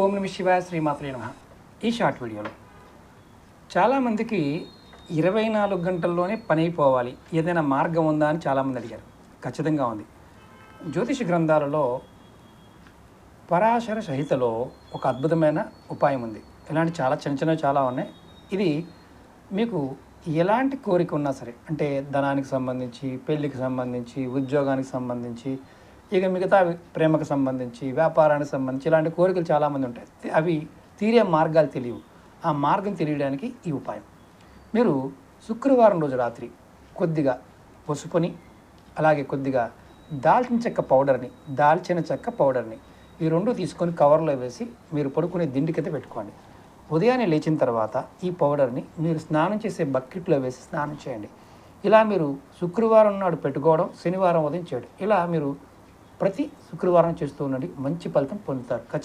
ఓం నమ శివాయ శ్రీమాత్రే నమః. ఈ షార్ట్ వీడియోలో చాలామందికి 24 గంటల్లోనే పని అయిపోవాలి, ఏదైనా మార్గం ఉందా అని చాలామంది అడిగారు. ఖచ్చితంగా ఉంది. జ్యోతిష గ్రంథాలలో పరాశర సహితలో ఒక అద్భుతమైన ఉపాయం ఉంది. ఇలాంటి చాలా చిన్న చాలా ఉన్నాయి. ఇది మీకు ఎలాంటి కోరిక ఉన్నా సరే, అంటే ధనానికి సంబంధించి, పెళ్ళికి సంబంధించి, ఉద్యోగానికి సంబంధించి, ఇక మిగతా ప్రేమకు సంబంధించి, వ్యాపారానికి సంబంధించి ఇలాంటి కోరికలు చాలామంది ఉంటాయి. అవి తీరే మార్గాలు తెలియవు. ఆ మార్గం తెలియడానికి ఈ ఉపాయం. మీరు శుక్రవారం రోజు రాత్రి కొద్దిగా పసుపుని, అలాగే కొద్దిగా దాల్చిన చెక్క పౌడర్ని ఈ రెండు తీసుకొని కవర్లో వేసి మీరు పడుకునే దిండుకైతే పెట్టుకోండి. ఉదయాన్నే లేచిన తర్వాత ఈ పౌడర్ని మీరు స్నానం చేసే బకెట్లో వేసి స్నానం చేయండి. ఇలా మీరు శుక్రవారం నాడు పెట్టుకోవడం, శనివారం ఉదయం చేయడం, ఇలా మీరు ప్రతి శుక్రవారం చేస్తూ ఉండండి. మంచి ఫలితం పొందుతారు ఖచ్చితంగా.